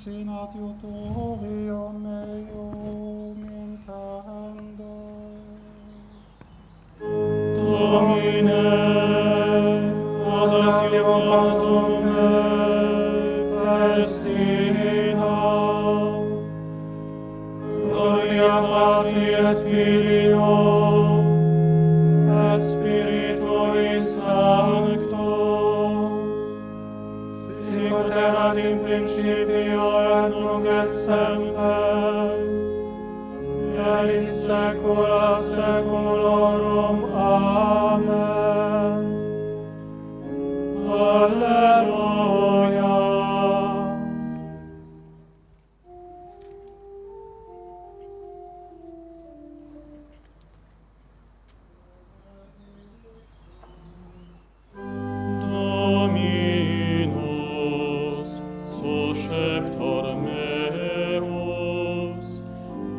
in adiutorium meum intendo. Domine, adatio cantum me, festina. Gloria Patri et Filio, et Spiritui Sancto, sicut erat in principio et nunc et semper, et in saecula saeculorum. Amen. Alleluia. Dominus, susceptor meus,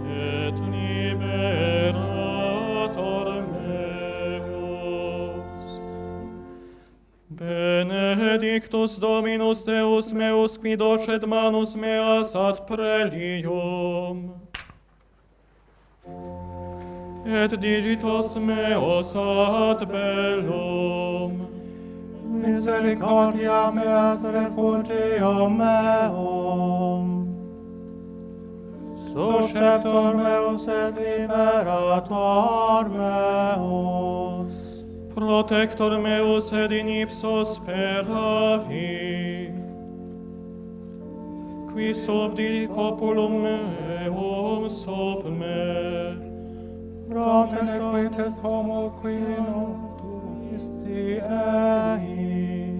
et liberator meus. Benedictus Dominus Deus meus, qui docet manus meas ad prelium, et digitos meos ad bellum. Misericordia mea et refugium meum, susceptor meus et liberator meus, Protector meus et in ipso speravi, qui subdii populum meum sub me. protector et homo qui isti ei,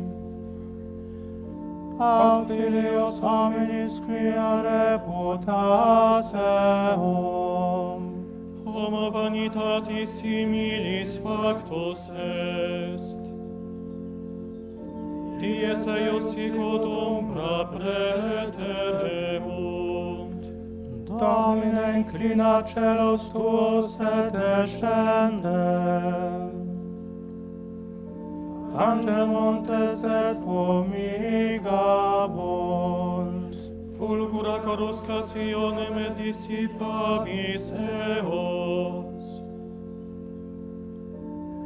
auxilios hominis quia reputas eum, Homo vanitatis similis factus est. Dies eius sicut umbra praetereunt. Domine inclina celos tuos et descende. Tange montes et fumigabunt. Fulgura coruscationem et dissipabis eos.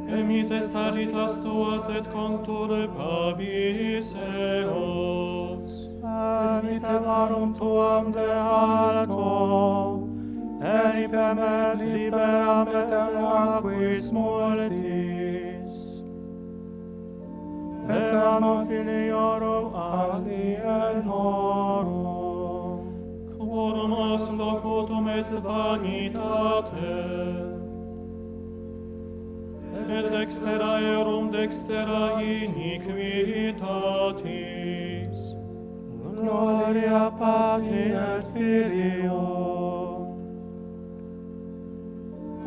Emite sagittas tuas et conturbabis eos. Emite marum tuam de alto, eripem et liberam et aquis multis. Et anno filiorum alienorum. Quorum os locutum est vanitate, et dextera erum dextera iniquitatis. Gloria Patri et Filio,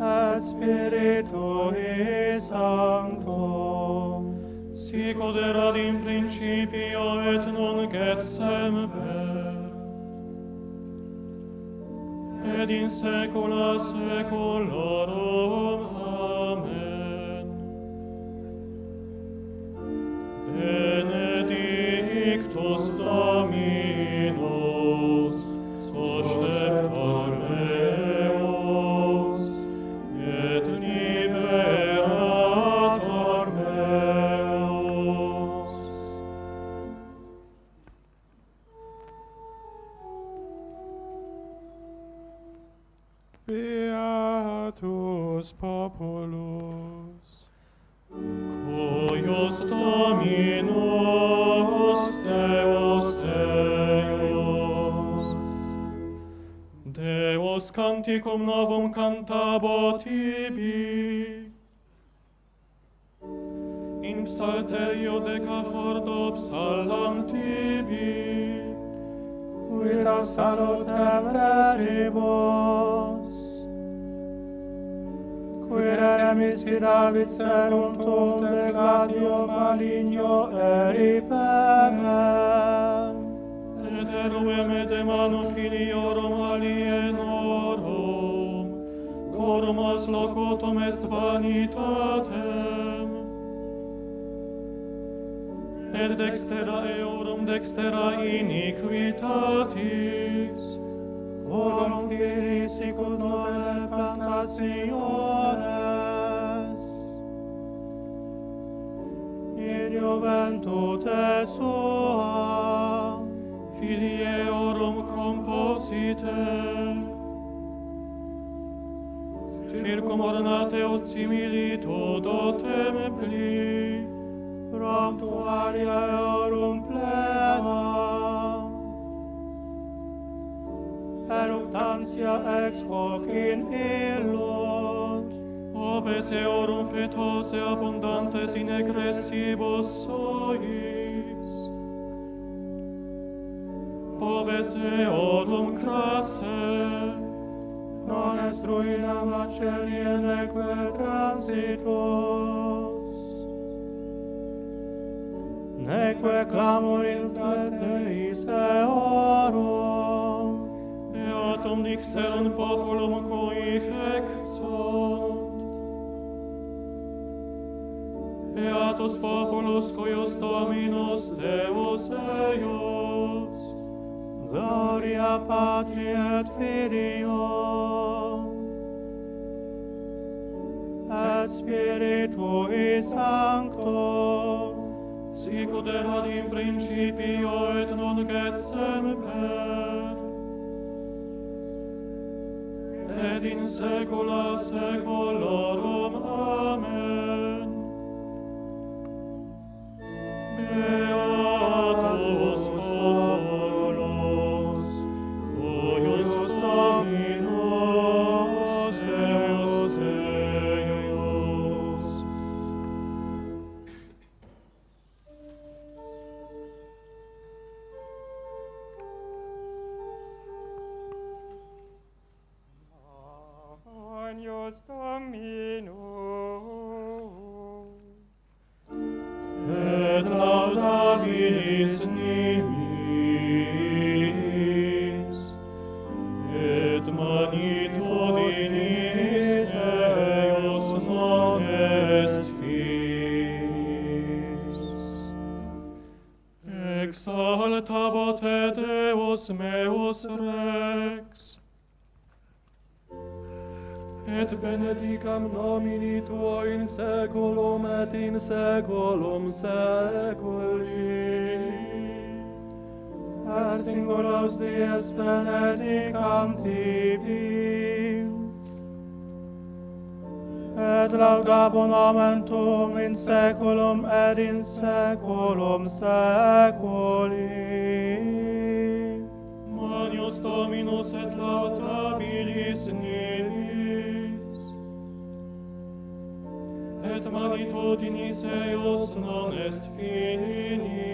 et Spiritui Sancto, Sicut erat in principio et nunc et semper, et in saecula saeculorum. Amen. Benedictus Dominus, susceptor meus, et liberator meus. Beatus Populus, Cuius Dominus Deus eius. Deus canticum novum cantabot tibi. In psalterio decafordo psallam tibi. Quira salutem reribus, quira remisi David seruntum de gladio maligno eripemem. Et eruem et emanu filiorum alienorum, corum os locutum est vanitatem. et dextera eorum dextera iniquitatis. Quorum filii sicut novele plantationes, in juventute sua, Filii eorum composite, circum ornate ut similito do templi, promptuaria eorum plena, eructantia ex hoc in illud, oves eorum fetose abundantes in egressibus suis, oves eorum crasse, non est ruina macelie neque transitus, neque clamor in pleteis eorum, beatum dixerunt populum cui exunt, beatus populus cuius Dominus Deus eius, gloria Patri et Filio, et Spiritui Sancto, sicut erat in principio et nunc et semper, et in saecula saeculorum. Amen. Beatus populus, cuius Dominus Deus eius. Agnus Dominus, Et laudabilis nimis, et magnitudinis eius non est finis. Exaltabot Deus meus Rex, et benedicam nomini tuo in saeculum et in saeculum saeculi. et singulos dies benedicam tibi, et laudabum nomen tuum in saeculum et in saeculum saeculi. Magnus Dominus et laudabilis nimis, et magnitudinis eius non est finis.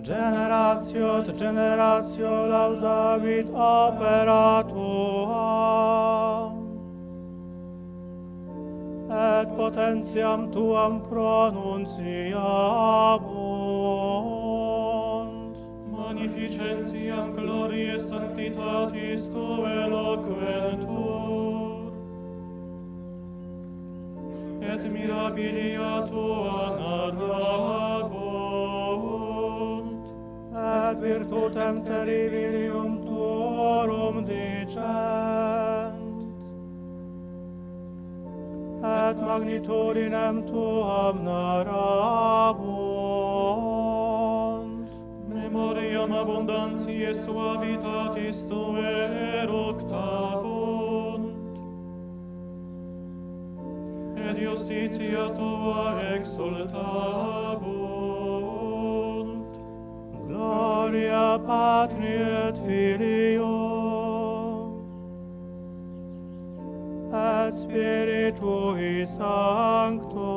Generatio et generatio laudavit opera tua, et potentiam tuam pronunciabunt. Magnificentiam gloriae sanctitatis tuae loquentur, et mirabilia tua narrabunt. Et virtutem terribilium tuorum dicent, et magnitudinem tuam narrabunt. Memoriam abundantiae suavitatis tuae eructabunt, et justitia tua exultabunt. Gloria Patri et Filio, et Spiritui Sancto,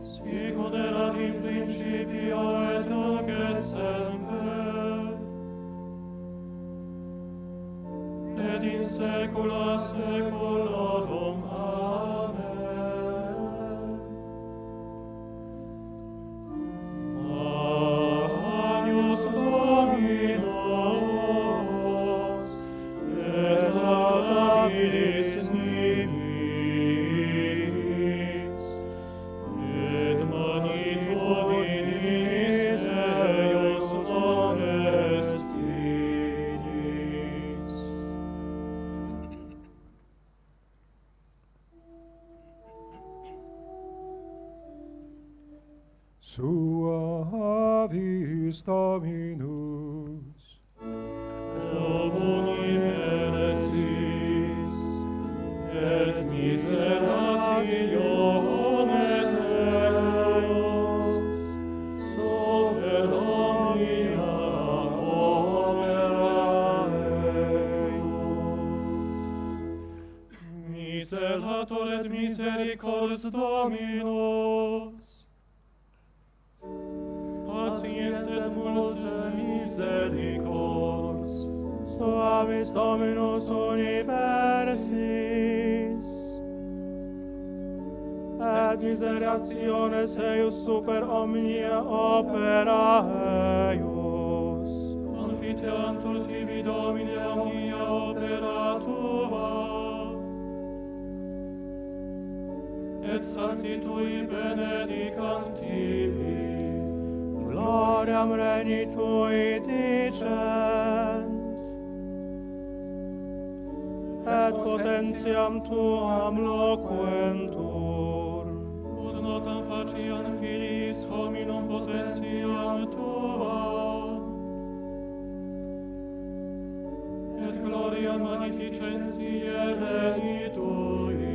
Sicut erat in principio et nunc et semper, et in saecula saeculorum. Amen. Agnus Dominus, et laudabilis nimis, Suavis Dominus. Omniveresis, et miserationes eius, sober omnia opera eius. Miserator et misericors Dominus, patiens et multe misericors, Suavis Dominus universis, et miserationes eius super omnia opera eius. confiteantur tibi Domine omnia opera tua, et sancti tui benedicant tibi, Gloriam regni tui dicent, et potentiam tuam loquentur. ut notam faciam filiis hominum potentiam tua, et gloria magnificentiae regni tui,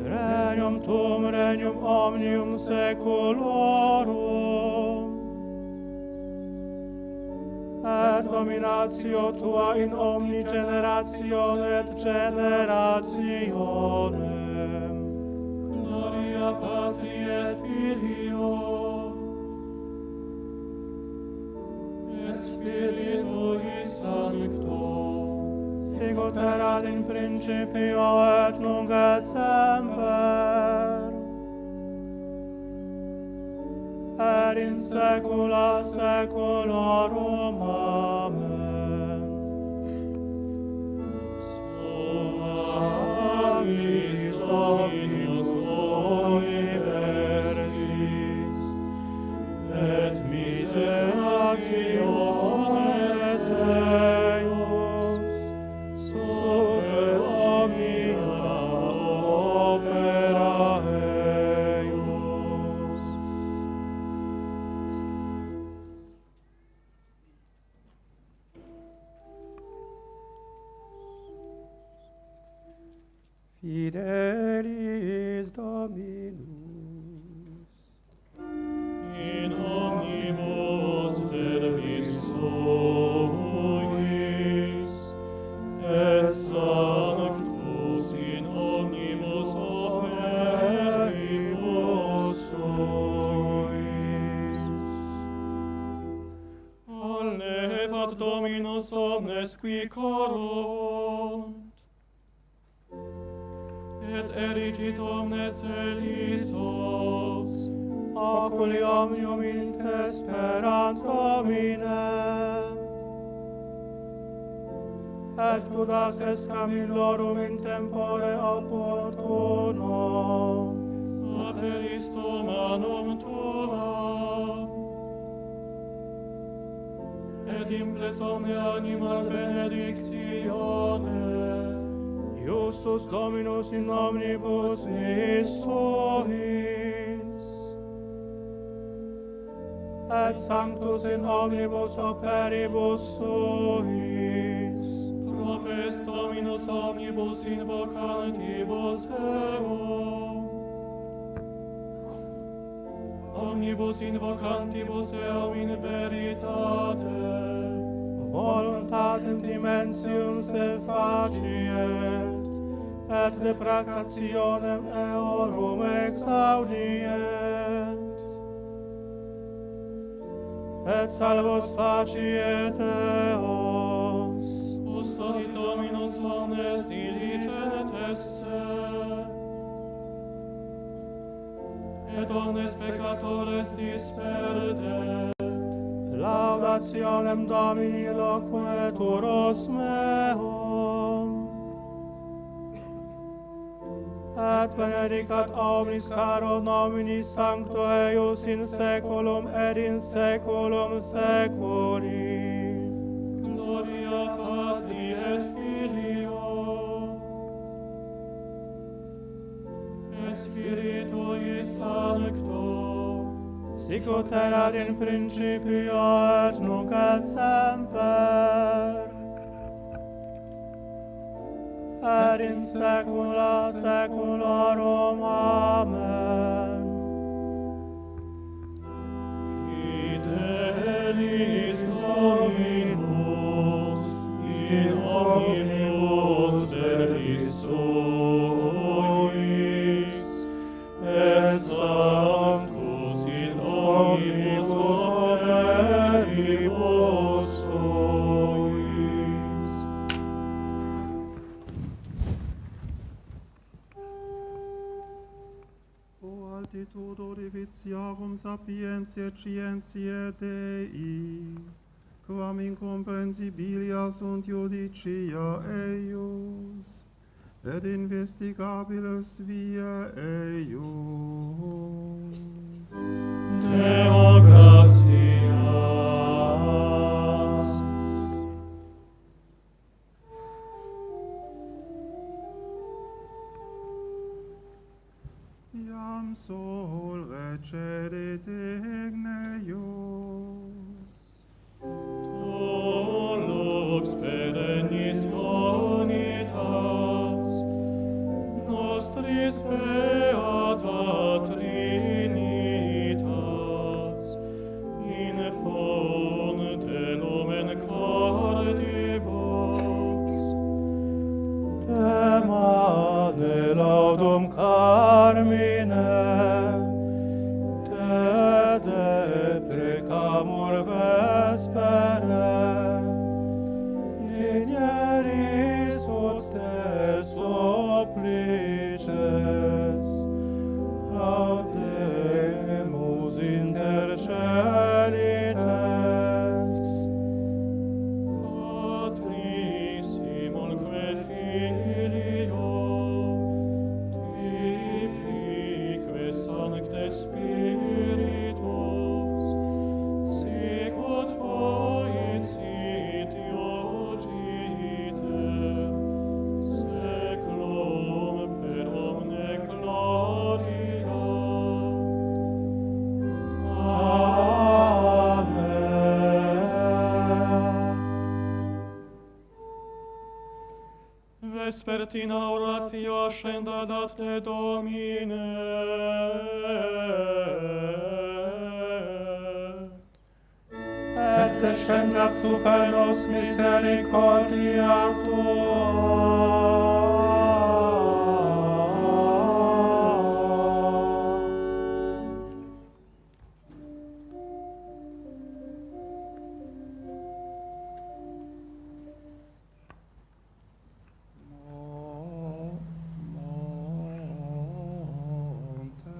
Regnum tuum regnum omnium saeculorum, et dominatio tua in omni generatione et generationem. gloria Patri et Filio, et Spiritui Sancto, Sicut erat in principio et nunc et semper, et in saecula saeculorum. Amen. Suavis Dominus universis, et miserationes eius, super omnia opera eius. Fidelis Dominus. In omnibus servis suis, et sanctus in omnibus operibus suis. Allevat Dominus omnes qui corrunt, et erigit omnes elisos, Oculi omnium intesperant Domine, et tu das escamilorum in tempore opportuno, aperis tu manum tuam, et imples omne animal benedictione, Justus Dominus in omnibus vis suis, et sanctus in omnibus operibus suis. propes Dominus omnibus invocantibus eo, omnibus invocantibus eum in veritate, Voluntatem dimensium se faciet, et deprecationem eorum exaudiet, et salvos faciet eos. custodit Dominus omnes diligent esse, et omnes peccatores disperdet. Laudationem Domini loqueturos meum, et benedicat omnis caro nomini sancto eius in saeculum et in saeculum saeculi. Gloria Patri et Filio, et Spiritui Sancto, Sic sicut erat in principio et nunc et semper, et in saecula saeculorum. Amen. Fidelis Dominus in omnibus servis suis, et sanctus in omnibus operibus suis. O altitudo divitiarum sapientiae scientiae Dei, quam incomprehensibilia sunt judicia eius, et investigabiles via eius. Deo gratias. Iam sol recedit igneus. Tu lux perennis bonitas, nostris beata Trinitas, in fonte lumen cordibus. Demane laudum carmine, te deprecamur vespere, digneris ut te supplices, laudemus intercelites. Patrissimulque Filio, tipique Sancte Spiritus, sicut voicit iogite, seclum per omne gloria. Amen. Vespertina oratio ascendat ad te, Domine. Et descendat super nos misericordia tua. Montes.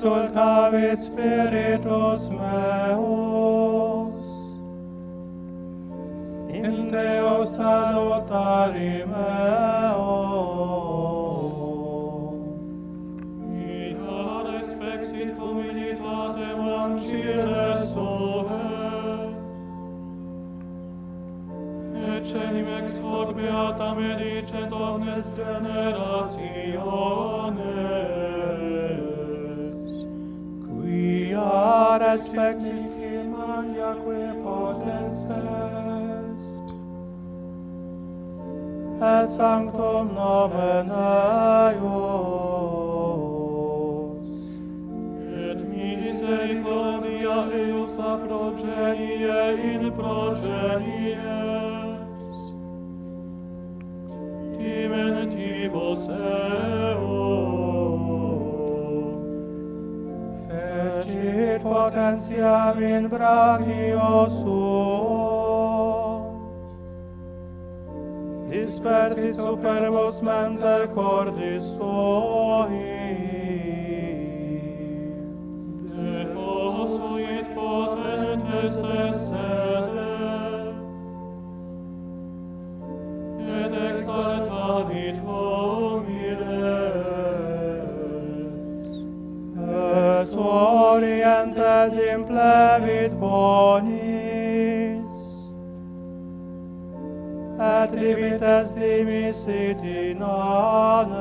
exultavit Spiritus meus, in Deo salutari meo. Ia respexit humilitatem ancire suae, eccenim ex hoc beata medicet omnes generationes. Quia respexit maniaque potens est, et sanctum nomen eius, Et misericordia eius a progenie in progenies, timentibus eo. fecit potentiam in brachio suo, dispersit superbus mente cordis sui, Deposuit potentes te sede, et exaltavit homiles. es orientes implevit bonis, et libites dimisit in anes.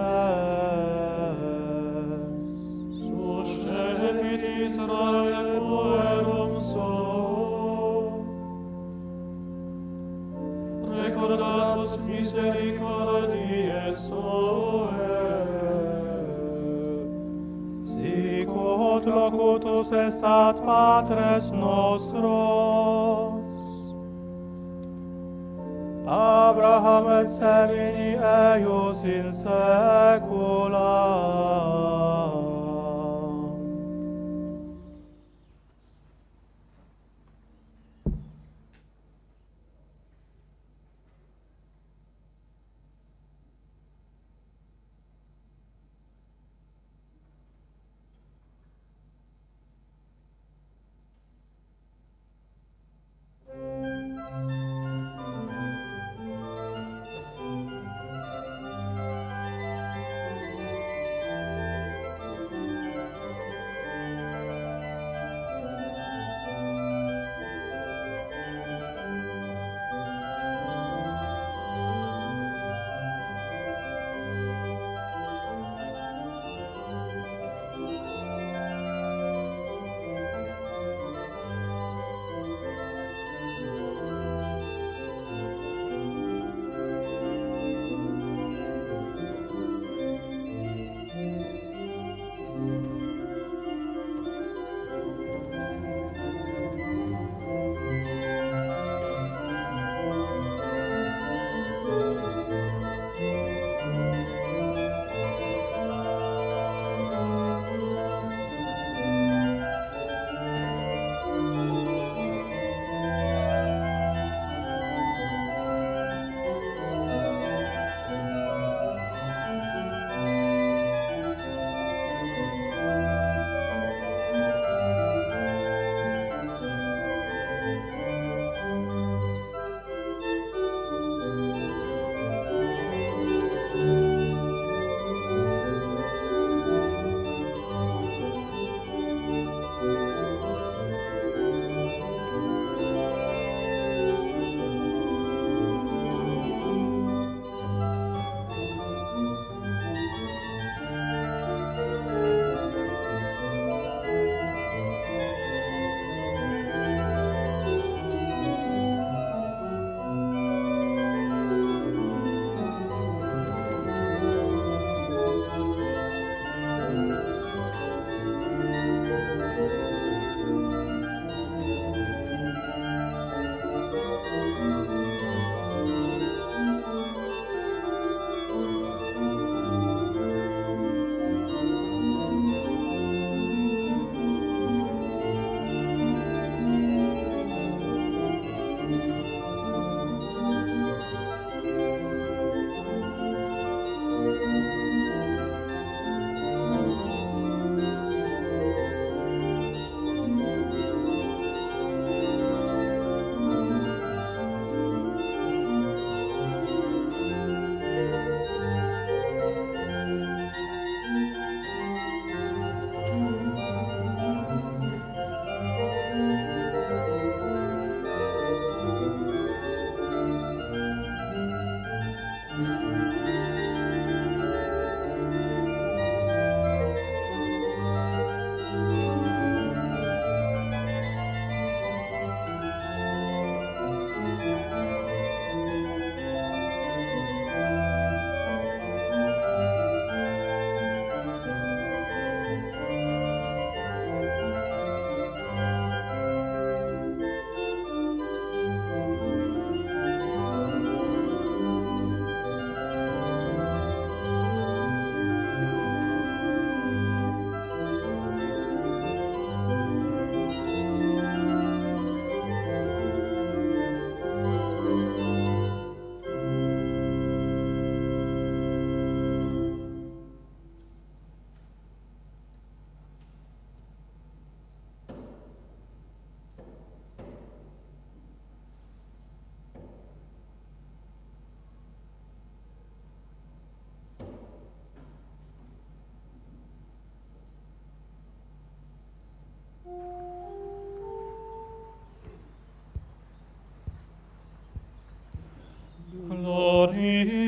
Suscepit Israel puerum suo, recordatus misericordiae suae. Sic ut locutus estat patres nostros, Abraham et semini eius in saecula.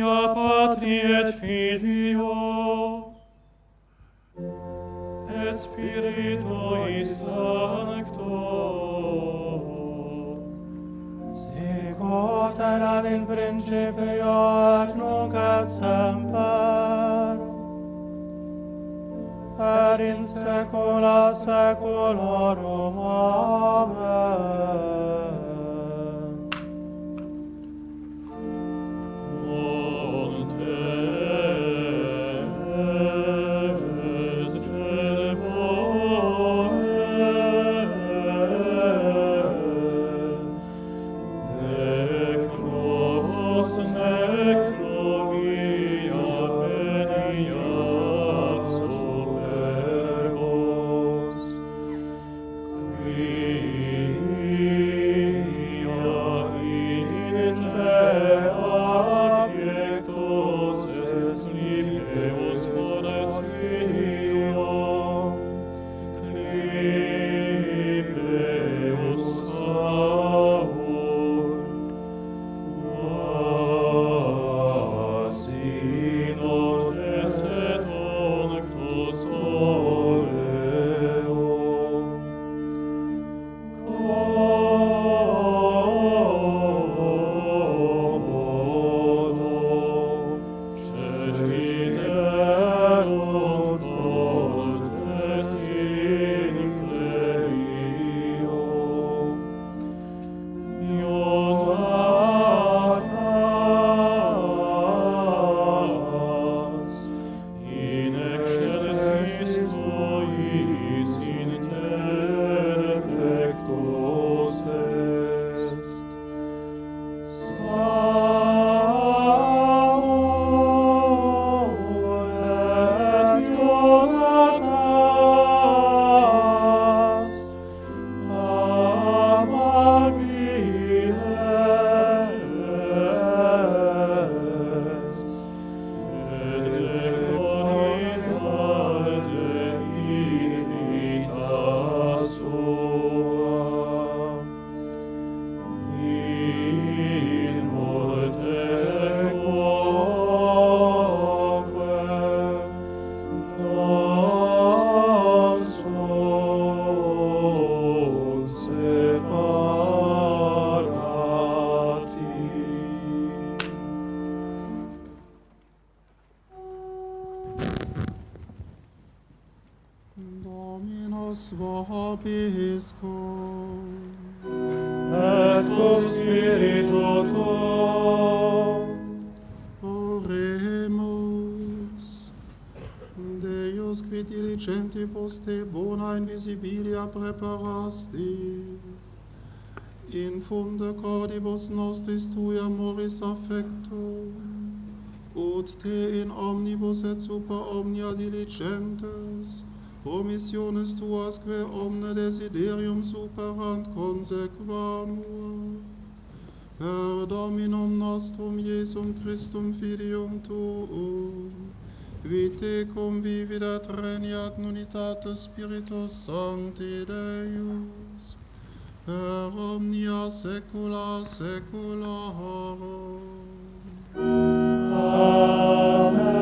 Gloria Patri et Filio et Spiritui Sancto, sicut erat in principio et nunc et semper, et in saecula saeculorum. Amen. Dominus vobiscum. Et cum spiritu tuo. Oremus. Deus, qui diligentibus te bona invisibilia preparasti, in funde cordibus nostris tui amoris affectum, ut te in omnibus et super omnia diligentes, promissiones tuas que omne desiderium superant consequamur, per Dominum nostrum Iesum Christum Filium tuum, qui te convivit et regnat in unitatis Spiritus Sancti Deus, per omnia saecula saeculorum. Amen.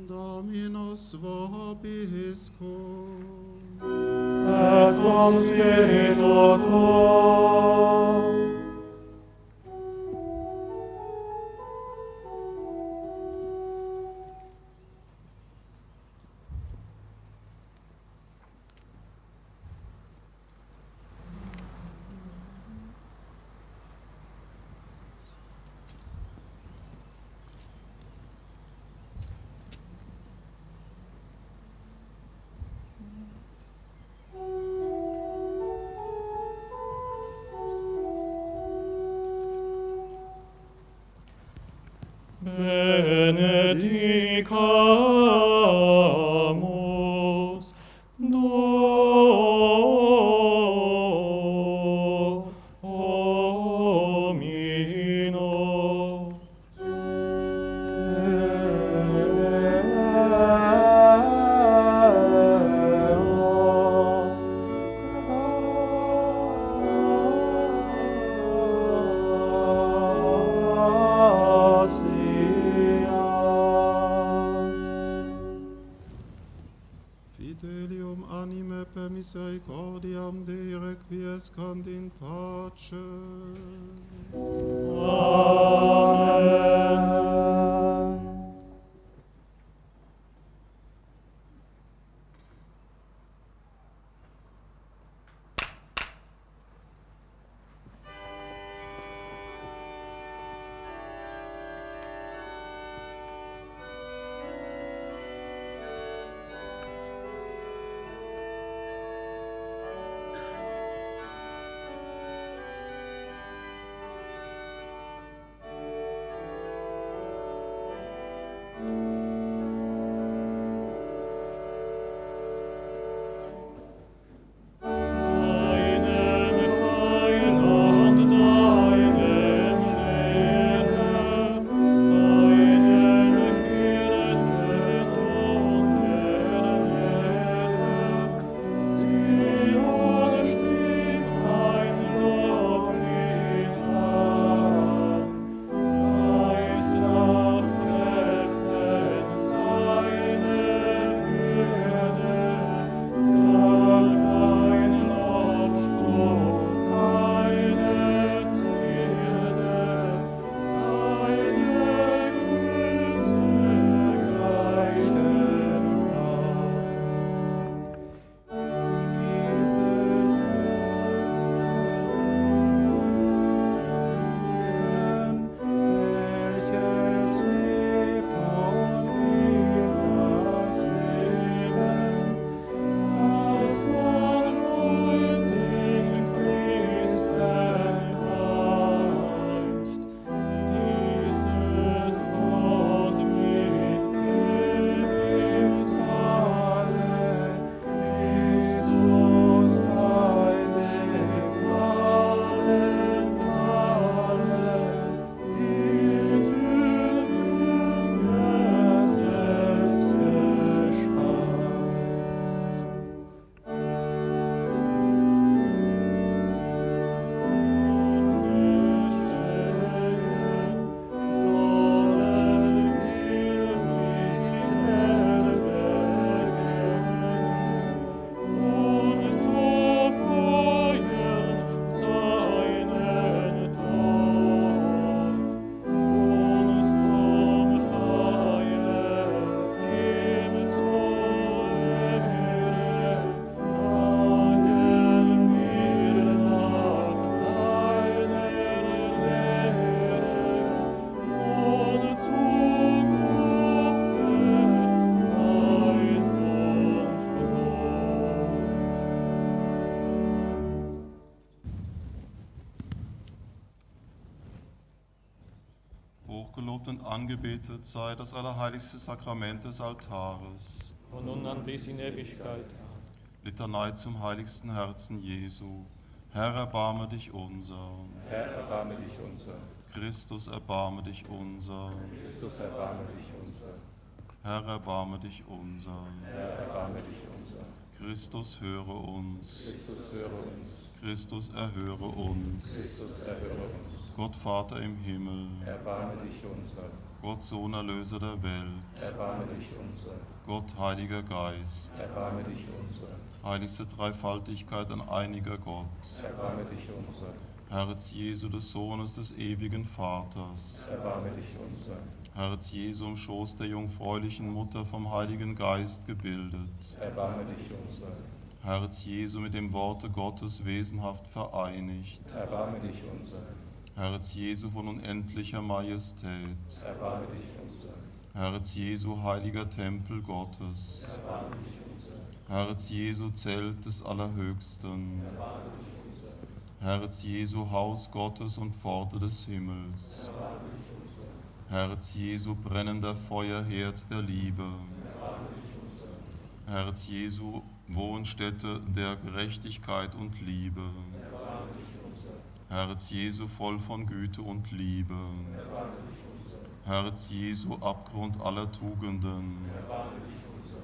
Dominus vobiscum. Et cum spiritu tuo. Benedicamus Domino. misericordiam Dei requiescant in pace. Amen. Hochgelobt und angebetet sei das allerheiligste Sakrament des Altares. von nun an bis in Ewigkeit. Litanei zum heiligsten Herzen Jesu. Herr, erbarme dich unser. Herr, erbarme dich unser. Christus, erbarme dich unser. Christus, erbarme dich unser. Herr, erbarme dich unser. Herr, erbarme dich unser. Christus, höre uns. Christus, höre uns. Christus, erhöre uns. Christus, erhöre uns. Gott, Vater im Himmel. Erbarme dich unser. Gott, Sohn, Erlöser der Welt. Erbarme dich unser. Gott, Heiliger Geist. Erbarme dich unser. Heiligste Dreifaltigkeit, ein einiger Gott. Erbarme dich unser. Herz Jesu, des Sohnes des ewigen Vaters. Erbarme dich unser. Herz Jesu im Schoß der jungfräulichen Mutter vom Heiligen Geist gebildet. Erbarme dich unser. Herz Jesu mit dem Worte Gottes wesenhaft vereinigt. Erbarme dich unser. Herz Jesu von unendlicher Majestät. Erbarme dich unser. Herz Jesu, heiliger Tempel Gottes. Erbarme dich unser. Herz Jesu, Zelt des Allerhöchsten. Erbarme dich unser. Herz Jesu, Haus Gottes und Pforte des Himmels. Erbarme dich unser. Herz Jesu, brennender Feuerherd der Liebe. Erbarme dich unser. Herz Jesu, Wohnstätte der Gerechtigkeit und Liebe. Erbarme dich unser. Herz Jesu, voll von Güte und Liebe. Erbarme dich unser. Herz Jesu, Abgrund aller Tugenden. Erbarme dich unser.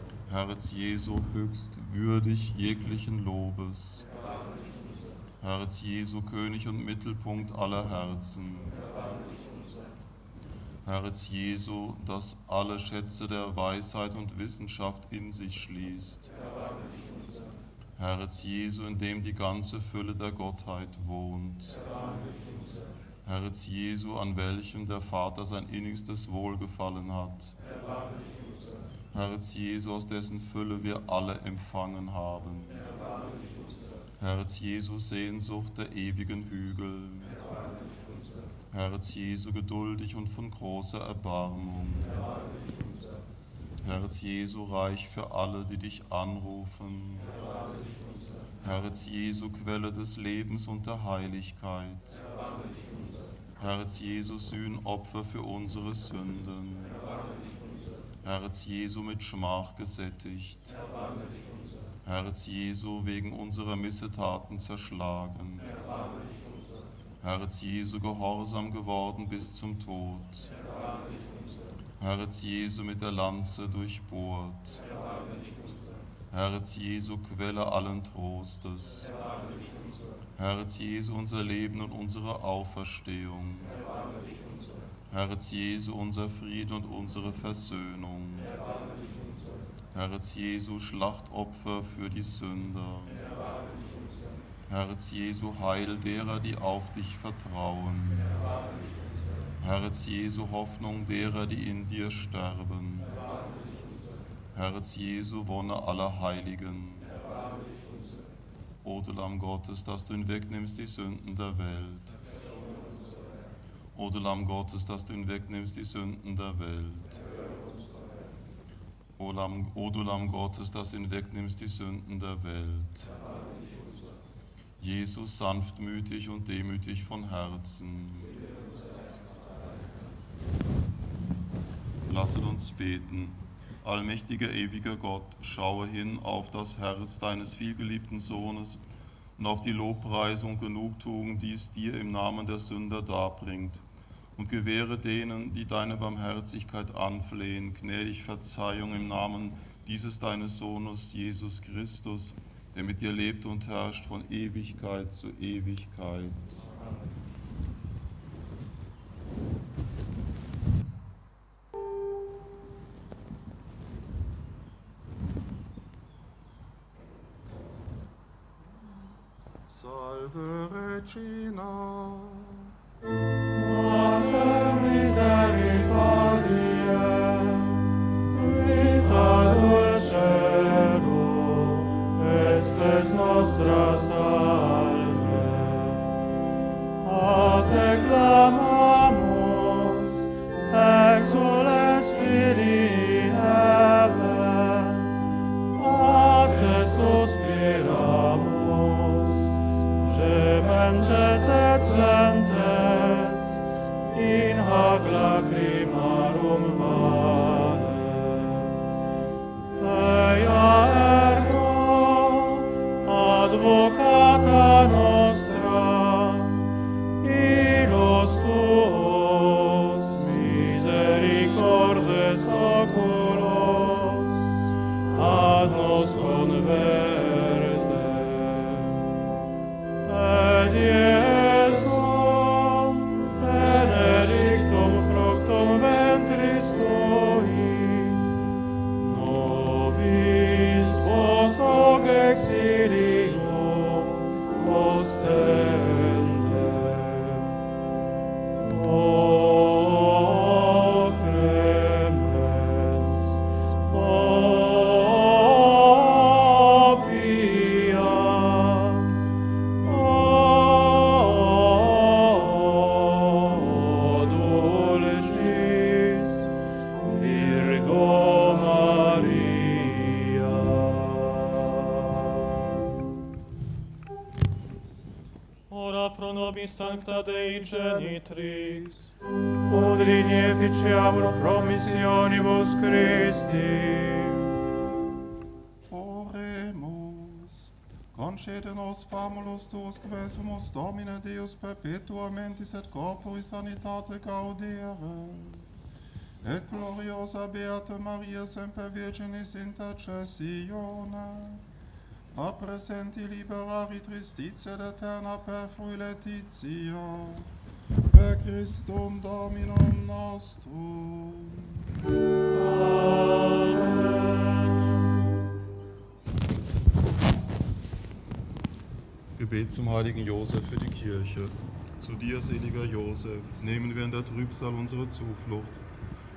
Herz Jesu, höchst würdig jeglichen Lobes. Erbarme dich unser. Herz Jesu, König und Mittelpunkt aller Herzen. Erbarme dich unser. Herz Jesu, das alle Schätze der Weisheit und Wissenschaft in sich schließt. Erbarme dich unser. Herz Jesu, in dem die ganze Fülle der Gottheit wohnt. Herz Jesu, an welchem der Vater sein innigstes Wohlgefallen hat. Herz Jesu, aus dessen Fülle wir alle empfangen haben. Herz Jesu, Sehnsucht der ewigen Hügel. Herz Jesu, geduldig und von großer Erbarmung. Herz Jesu, reich für alle, die dich anrufen. Herz Jesu, Quelle des Lebens und der Heiligkeit. Herz Jesu, Sühnopfer für unsere Sünden. Herz Jesu, mit Schmach gesättigt. Herz Jesu, wegen unserer Missetaten zerschlagen. Herz Jesu, gehorsam geworden bis zum Tod. Herz Jesu, mit der Lanze durchbohrt. Herz Jesu, Quelle allen Trostes. Herz Jesu, unser Leben und unsere Auferstehung. Herz Jesu, unser Frieden und unsere Versöhnung. Herz Jesu, Schlachtopfer für die Sünder. Herz Jesu, Heil derer, die auf dich vertrauen. Herz Jesu, Hoffnung derer, die in dir sterben. Herz Jesu, Wonne aller Heiligen. O du Lamm Gottes, dass du hinwegnimmst die Sünden der Welt. O du Lamm Gottes, dass du hinwegnimmst die Sünden der Welt. O du Lamm Gottes, dass du hinwegnimmst die Sünden der Welt. Jesus, sanftmütig und demütig von Herzen. Lasset uns beten. Allmächtiger, ewiger Gott, schaue hin auf das Herz deines vielgeliebten Sohnes und auf die Lobpreisung und Genugtuung, die es dir im Namen der Sünder darbringt. Und gewähre denen, die deine Barmherzigkeit anflehen, gnädig Verzeihung im Namen dieses deines Sohnes, Jesus Christus, der mit dir lebt und herrscht von Ewigkeit zu Ewigkeit. Salve Regina. Mater misericordiae, vita dulcedo, espes nostra salve. A te clamamus, exules Filii Heaven, a te suspiramus, gementes et plentes, in hac lacrimarum vale. Eia ergo, advocata nostra, illos tuos misericordes oculos, ad nos converte. Et Iesum, benedictum fructum ventris tui, nobis vos hoc exilium ostende. O clemens, o pia, o dulcis Virgo Maria. Ora pro nobis sancta Dei genitrix, Udini efficiamur promissionibus Christi. Oremus. Concede nos famulus tuus quesumus Domine Deus perpetua mentis et corporis sanitate gaudere. Et gloriosa Beata Maria semper Virginis intercessione. A presenti liberari tristitia et eterna per frui Laetitia. Per Christum Dominum nostrum. Gebet zum heiligen Josef für die Kirche. Zu dir, seliger Josef, nehmen wir in der Trübsal unsere Zuflucht.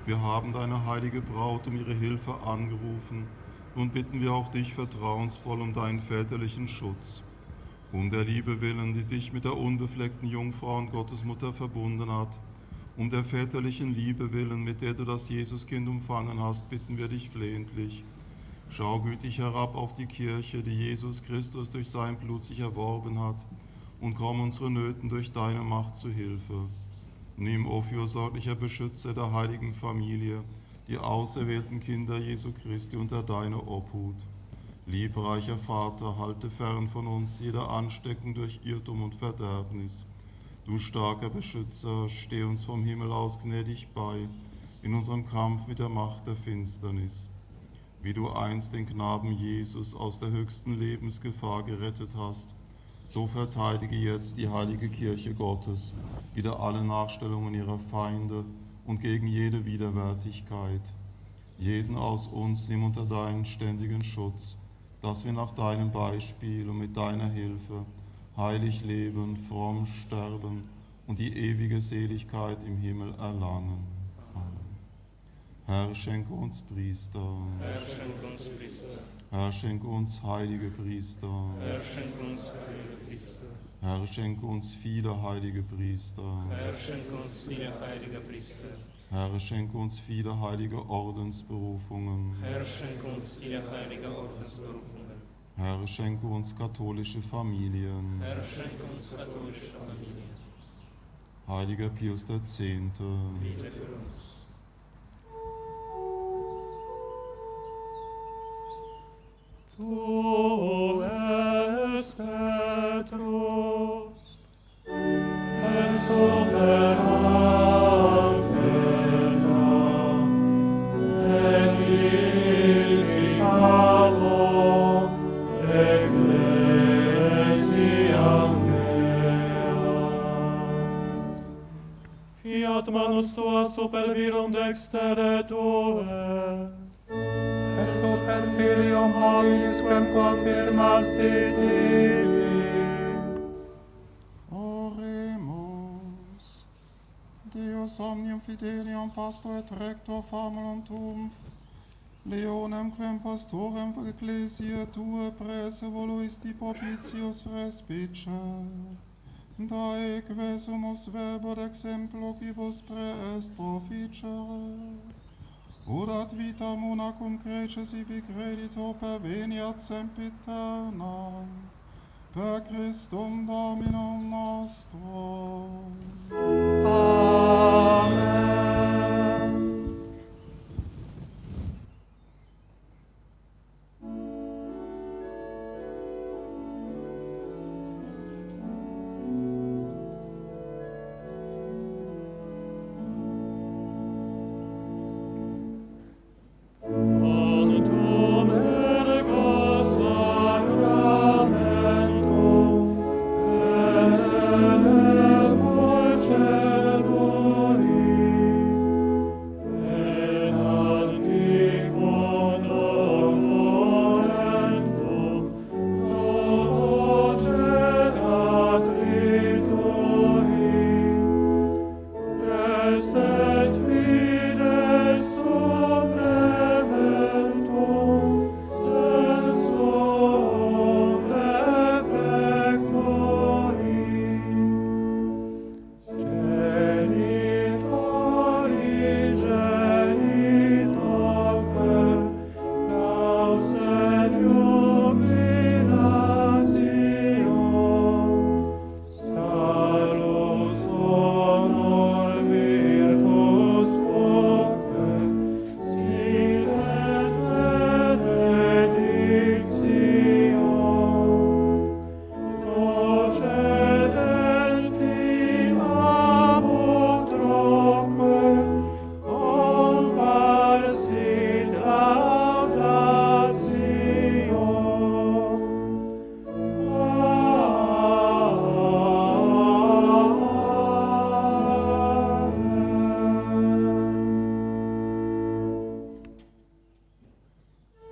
Wir haben deine heilige Braut um ihre Hilfe angerufen. Nun bitten wir auch dich vertrauensvoll um deinen väterlichen Schutz. Um der Liebe willen, die dich mit der unbefleckten Jungfrau und Gottesmutter verbunden hat, um der väterlichen Liebe willen, mit der du das Jesuskind umfangen hast, bitten wir dich flehentlich. Schau gütig herab auf die Kirche, die Jesus Christus durch sein Blut sich erworben hat, und komm unsere Nöten durch deine Macht zu Hilfe. Nimm, o fürsorglicher Beschützer der heiligen Familie, die auserwählten Kinder Jesu Christi unter deine Obhut. Liebreicher Vater, halte fern von uns jede Ansteckung durch Irrtum und Verderbnis. Du starker Beschützer, steh uns vom Himmel aus gnädig bei, in unserem Kampf mit der Macht der Finsternis. Wie du einst den Knaben Jesus aus der höchsten Lebensgefahr gerettet hast, so verteidige jetzt die heilige Kirche Gottes wider alle Nachstellungen ihrer Feinde und gegen jede Widerwärtigkeit. Jeden aus uns nimm unter deinen ständigen Schutz, dass wir nach deinem Beispiel und mit deiner Hilfe heilig leben, fromm sterben und die ewige Seligkeit im Himmel erlangen. Amen. Herr, schenke uns Priester. Herr, schenk uns Priester. Herr, schenke uns heilige Priester. Herr, schenk uns heilige Priester. Herr, schenke uns viele heilige Priester. Herr, schenk uns viele heilige Priester. Herr, schenke uns viele heilige Ordensberufungen. Herr, schenk uns viele heilige Ordensberufungen. Herr, schenke uns katholische Familien. Herr, schenk uns katholische Familien. Heiliger Pius X. Bitte für uns. Tu es Petrus, et super angela, et vivificabo ecclesia mea. Fiat manus tua super virum dextere tuae, Et super filium hominis quem confirmasti tibi. Oremus. Deus omnium fidelium pastor et rector famulum tuum, Leonem quem pastorem ecclesiae tua prese voluisti propitius respice. Dae quesumus verbor exemplo quibus praest proficere. Udat vitam una cum creces ibi credito perveniat sempiternam, per Christum Dominum nostrum. Amen. Tantum ergo sacramentum, eremur celui, et antiquum omorentum, procedat ritui, restet fides supplementum sensum defectoi. Genitoque, lauset jubilatio, salus honor virtus voce, sit et benedictio, procedenti amor troque, comparsit laudatio.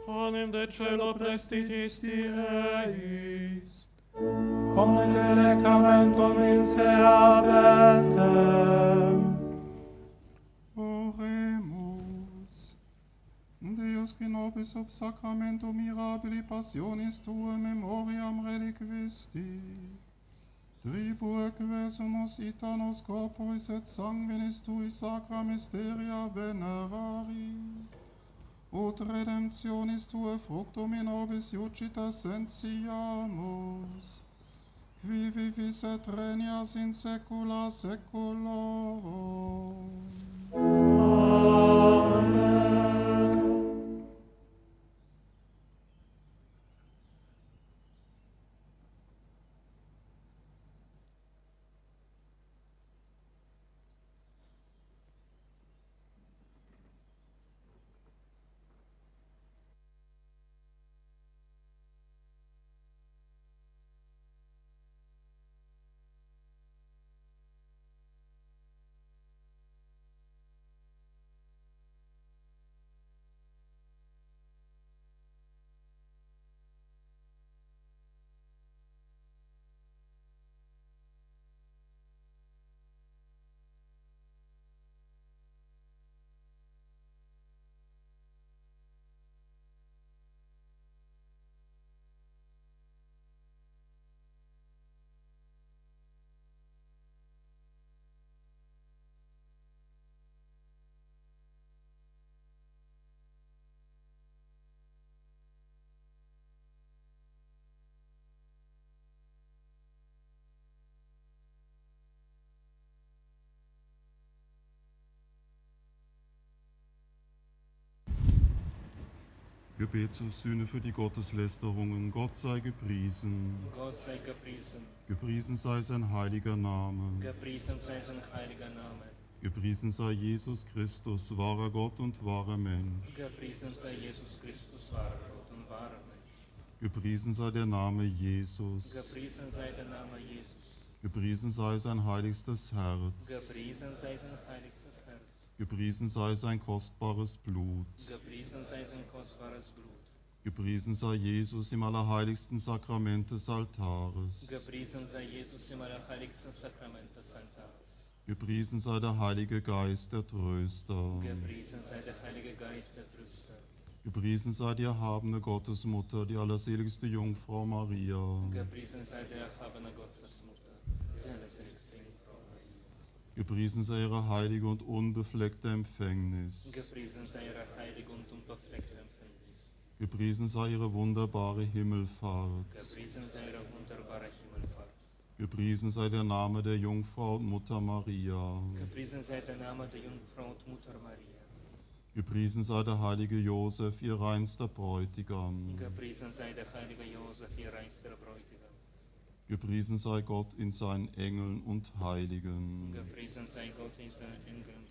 Panem de celo prestit isti eis, Omne delectamentum in se habentem. Oremus. Deus qui nobis sub sacramento mirabili passionis tuae memoriam reliquisti, tribue quesumus ita nos corporis et sanguinis tui sacra mysteria venerari, ut redemptionis tuae fructum in nobis iucita sentiamus, qui vivis et regnias in saecula saeculorum. Gebet zur Sühne für die Gotteslästerungen. Gott sei gepriesen. Gott sei gepriesen. Gepriesen sei sein heiliger Name. Gepriesen sei sein heiliger Name. Gepriesen sei Jesus Christus, wahrer Gott und wahrer Mensch. Gepriesen sei Jesus Christus, wahrer Gott und wahrer Mensch. Gepriesen sei der Name Jesus. Gepriesen sei der Name Jesus. Gepriesen sei sein heiligstes Herz. Gepriesen sei sein heiligstes Herz. Gepriesen sei sein kostbares Blut. Gepriesen sei sein kostbares Blut. Gepriesen sei Jesus im allerheiligsten Sakrament des Altares. Gepriesen sei Jesus im allerheiligsten Sakrament des Altares. Gepriesen sei der Heilige Geist, der Tröster. Gepriesen sei der Heilige Geist, der Tröster. Gepriesen sei die erhabene Gottesmutter, die allerseligste Jungfrau Maria. Gepriesen sei der erhabene Gottesmutter, die allerseligste Jungfrau Maria. Gepriesen sei ihre heilige und unbefleckte Empfängnis. Gepriesen sei ihre heilige und unbefleckte Empfängnis. Gepriesen sei ihre wunderbare Himmelfahrt. Gepriesen sei ihre wunderbare Himmelfahrt. Gepriesen sei der Name der Jungfrau und Mutter Maria. Gepriesen sei der Name der Jungfrau und Mutter Maria. Gepriesen sei der heilige Josef, ihr reinster Bräutigam. Gepriesen sei der heilige Josef, ihr reinster Bräutigam. Gepriesen sei Gott in seinen Engeln und Heiligen. Gepriesen sei Gott in seinen Engeln und Heiligen.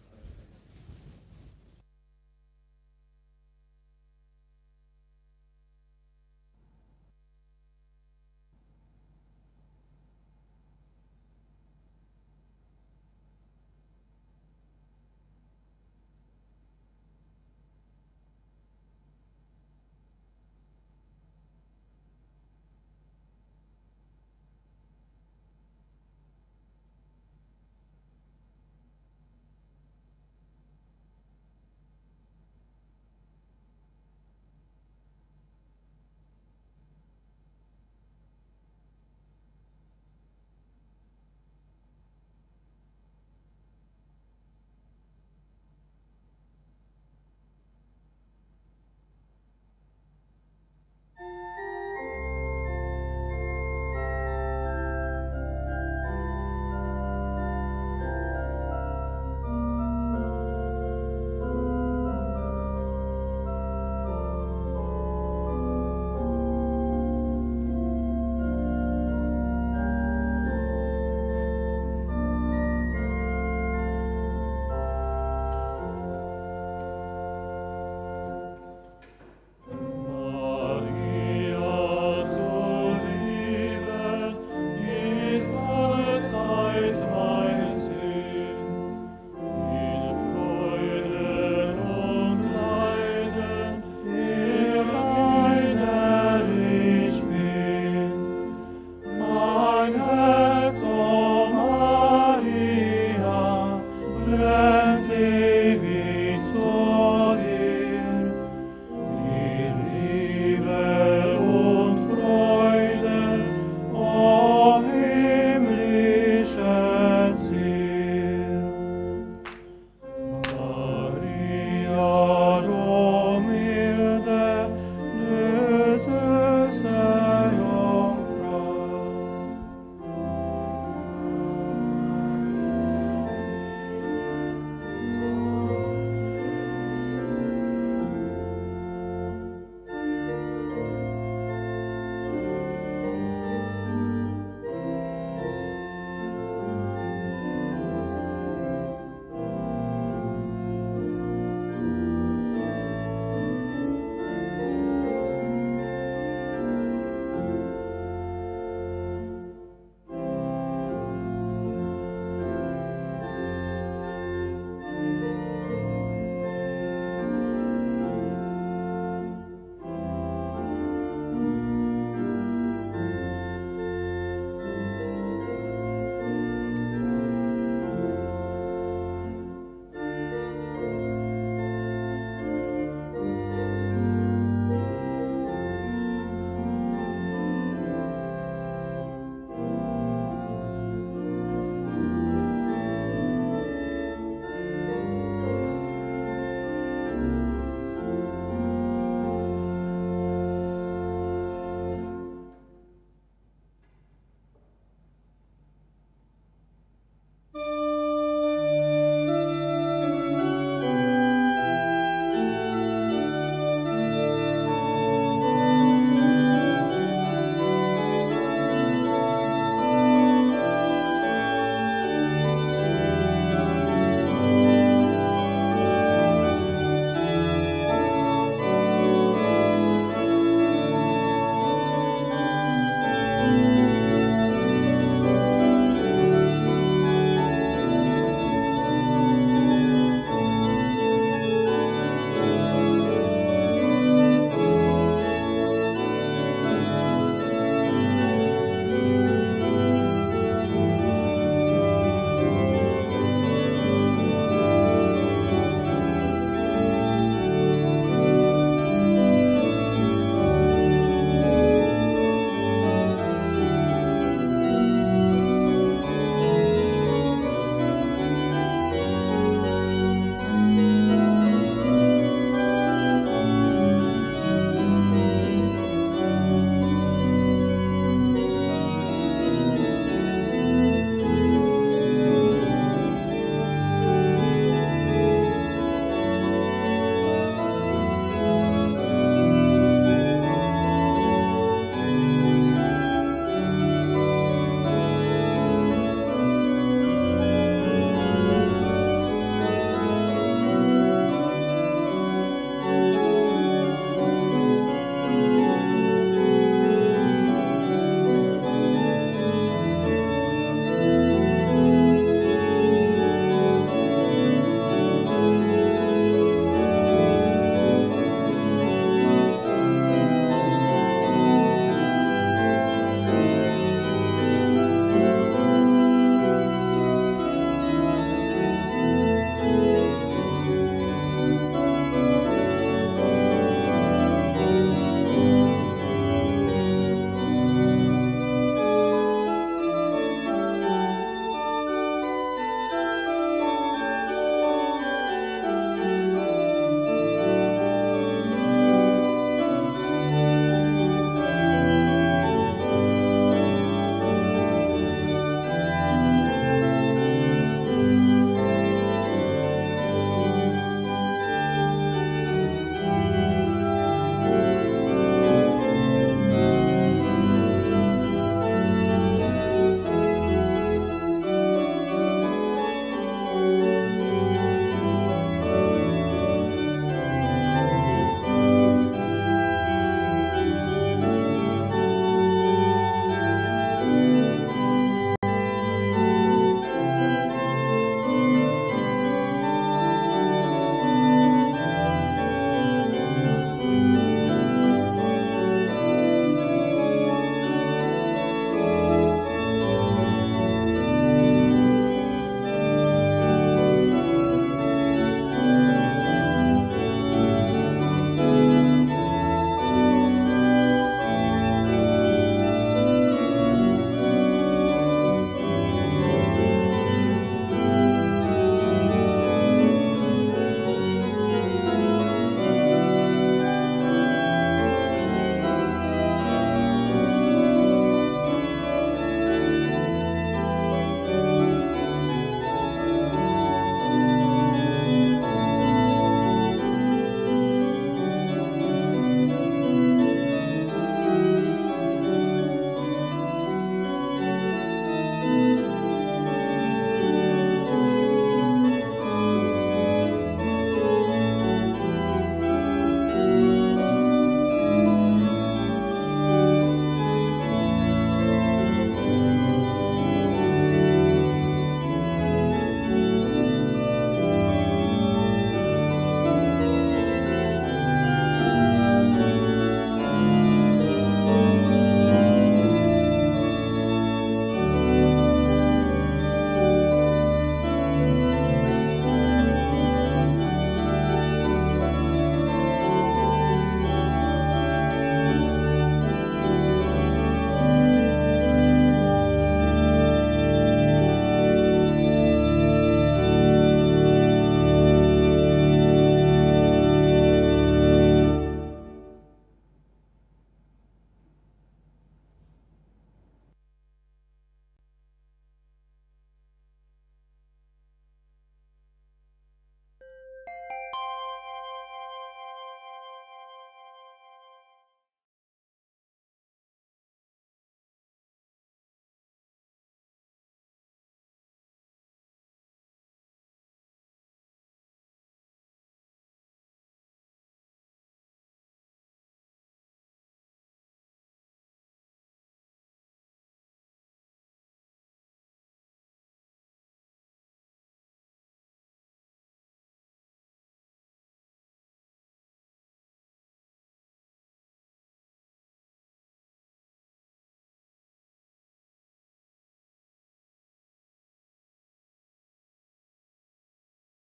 Bless